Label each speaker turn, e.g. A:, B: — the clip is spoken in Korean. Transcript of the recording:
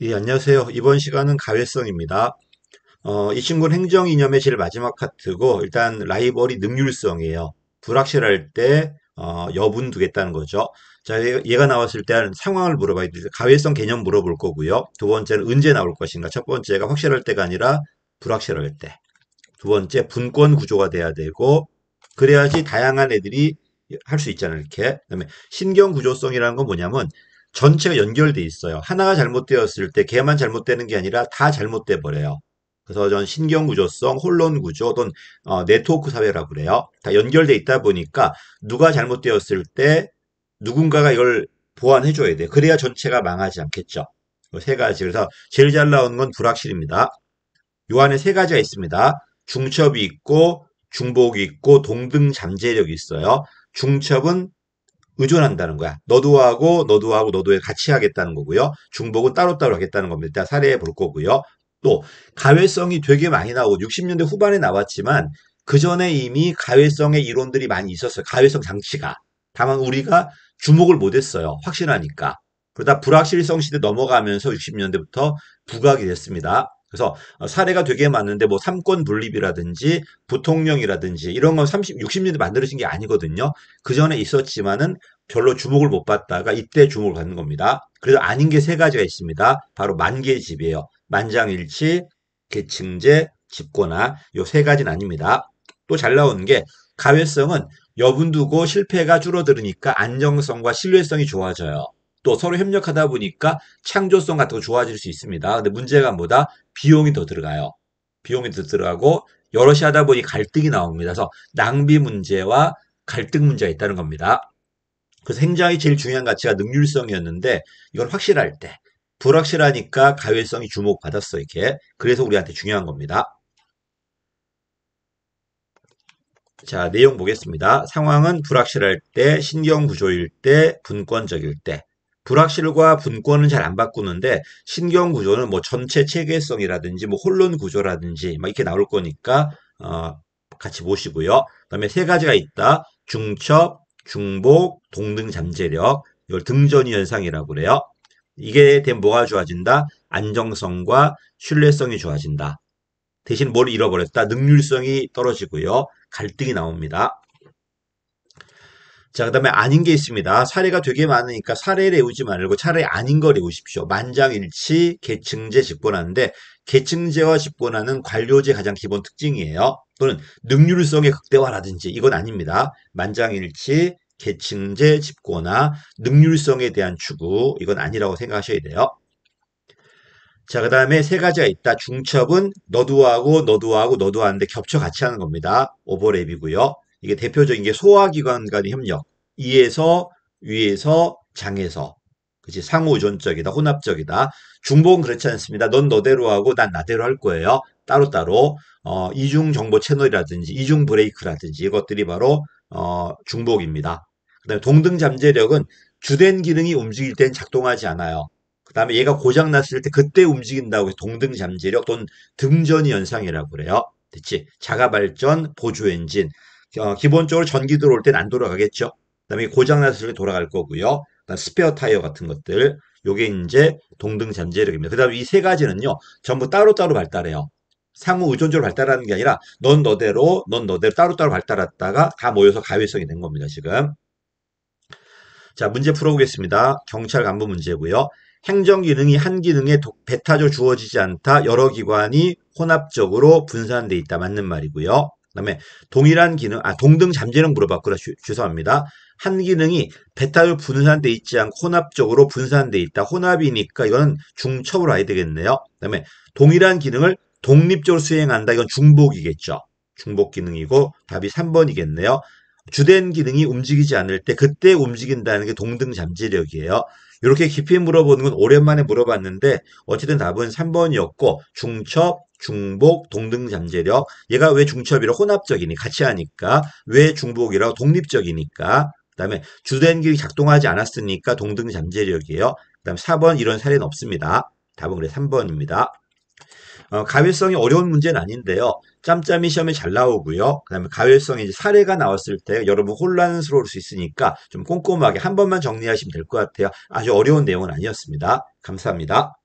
A: 예, 안녕하세요. 이번 시간은 가회성입니다. 이 친구는 행정 이념의 제일 마지막 파트고, 일단 라이벌이 능률성이에요. 불확실할 때, 여분 두겠다는 거죠. 자, 얘가 나왔을 때 상황을 물어봐야 돼요. 가회성 개념 물어볼 거고요. 두 번째는 언제 나올 것인가. 첫 번째가 확실할 때가 아니라 불확실할 때. 두 번째, 분권 구조가 돼야 되고, 그래야지 다양한 애들이 할 수 있잖아요, 이렇게. 그다음에 신경 구조성이라는 건 뭐냐면 전체가 연결돼 있어요. 하나가 잘못되었을 때 걔만 잘못되는 게 아니라 다 잘못돼 버려요. 그래서 전 신경 구조성, 혼론 구조 또는 네트워크 사회라고 그래요. 다 연결돼 있다 보니까 누가 잘못되었을 때 누군가가 이걸 보완해 줘야 돼요. 그래야 전체가 망하지 않겠죠. 세 가지. 그래서 제일 잘 나오는 건 불확실입니다. 요 안에 세 가지가 있습니다. 중첩이 있고 중복이 있고 동등 잠재력이 있어요. 중첩은 의존한다는 거야. 너도 하고 너도 하고 너도 해 같이 하겠다는 거고요. 중복은 따로따로 하겠다는 겁니다. 일단 사례해 볼 거고요. 또 가회성이 되게 많이 나오고 60년대 후반에 나왔지만 그 전에 이미 가회성의 이론들이 많이 있었어요. 가회성 장치가. 다만 우리가 주목을 못했어요. 확실하니까. 그러다 불확실성 시대 넘어가면서 60년대부터 부각이 됐습니다. 그래서 사례가 되게 많은데 뭐 삼권 분립이라든지 부통령이라든지 이런 건 60년대 만들어진 게 아니거든요. 그 전에 있었지만은 별로 주목을 못 받다가 이때 주목을 받는 겁니다. 그래서 아닌 게 세 가지가 있습니다. 바로 만계집이에요. 만장일치, 계층제, 집권화 요 세 가지는 아닙니다. 또 잘 나오는 게 가회성은 여분 두고 실패가 줄어들으니까 안정성과 신뢰성이 좋아져요. 또 서로 협력하다 보니까 창조성 같은 거 좋아질 수 있습니다. 근데 문제가 뭐다? 비용이 더 들어가요. 비용이 더 들어가고 여럿이 하다 보니 갈등이 나옵니다. 그래서 낭비 문제와 갈등 문제가 있다는 겁니다. 그래서 행정이 제일 중요한 가치가 능률성이었는데 이건 확실할 때 불확실하니까 가외성이 주목받았어 이렇게. 그래서 우리한테 중요한 겁니다. 자, 내용 보겠습니다. 상황은 불확실할 때, 신경구조일 때, 분권적일 때. 불확실과 분권은 잘 안 바꾸는데 신경구조는 뭐 전체 체계성이라든지 뭐 혼론 구조라든지 막 이렇게 나올 거니까 같이 보시고요. 그다음에 세 가지가 있다. 중첩, 중복, 동등 잠재력. 이걸 등전이 현상이라고 그래요. 이게 되면 뭐가 좋아진다? 안정성과 신뢰성이 좋아진다. 대신 뭘 잃어버렸다? 능률성이 떨어지고요. 갈등이 나옵니다. 자, 그 다음에 아닌 게 있습니다. 사례가 되게 많으니까 사례를 외우지 말고 차라리 아닌 걸 외우십시오. 만장일치, 계층제, 집권화인데 계층제와 집권화는 관료제의 가장 기본 특징이에요. 또는 능률성의 극대화라든지 이건 아닙니다. 만장일치, 계층제, 집권화, 능률성에 대한 추구 이건 아니라고 생각하셔야 돼요. 자, 그 다음에 세 가지가 있다. 중첩은 너도 하고 너도 하고 너도 하는데 겹쳐 같이 하는 겁니다. 오버랩이고요. 이게 대표적인 게 소화기관 간의 협력. 이에서 위에서 장에서. 그치 상호 의존적이다. 혼합적이다. 중복은 그렇지 않습니다. 넌 너대로 하고 난 나대로 할 거예요. 따로따로 이중 정보 채널이라든지 이중 브레이크라든지 이것들이 바로 중복입니다. 그다음에 동등 잠재력은 주된 기능이 움직일 땐 작동하지 않아요. 그다음에 얘가 고장 났을 때 그때 움직인다고 해서 동등 잠재력 또는 등전이 현상이라고 그래요. 됐지? 자가 발전, 보조 엔진. 기본적으로 전기 들어올 땐 안 돌아가겠죠. 그다음에 고장 났을 때 돌아갈 거고요. 그다음 스페어 타이어 같은 것들. 요게 이제 동등 잠재력입니다. 그다음에 이 세 가지는요. 전부 따로따로 발달해요. 상호 의존적으로 발달하는 게 아니라 넌 너대로 넌 너대로 따로따로 발달했다가 다 모여서 가회성이 된 겁니다. 지금. 자, 문제 풀어보겠습니다. 경찰 간부 문제고요. 행정 기능이 한 기능에 배타적 주어지지 않다. 여러 기관이 혼합적으로 분산돼 있다. 맞는 말이고요. 그다음에 동일한 기능, 동등 잠재력 물어봤구나. 죄송합니다. 한 기능이 배타적 분산돼 있지 않고 혼합적으로 분산돼 있다. 혼합이니까 이거는 중첩으로 와야 되겠네요. 그다음에 동일한 기능을 독립적으로 수행한다. 이건 중복이겠죠. 중복 기능이고 답이 3번이겠네요. 주된 기능이 움직이지 않을 때 그때 움직인다는 게 동등 잠재력이에요. 이렇게 깊이 물어보는 건 오랜만에 물어봤는데 어쨌든 답은 3번이었고 중첩, 중복, 동등 잠재력. 얘가 왜 중첩이라 혼합적이니 같이 하니까 왜 중복이라고 독립적이니까 그다음에 주된 기능이 작동하지 않았으니까 동등 잠재력이에요. 그다음 4번 이런 사례는 없습니다. 답은 그래 3번입니다. 가외성이 어려운 문제는 아닌데요. 짬짬이 시험에 잘 나오고요. 그다음에 가외성이 이제 사례가 나왔을 때 여러분 혼란스러울 수 있으니까 좀 꼼꼼하게 한 번만 정리하시면 될 것 같아요. 아주 어려운 내용은 아니었습니다. 감사합니다.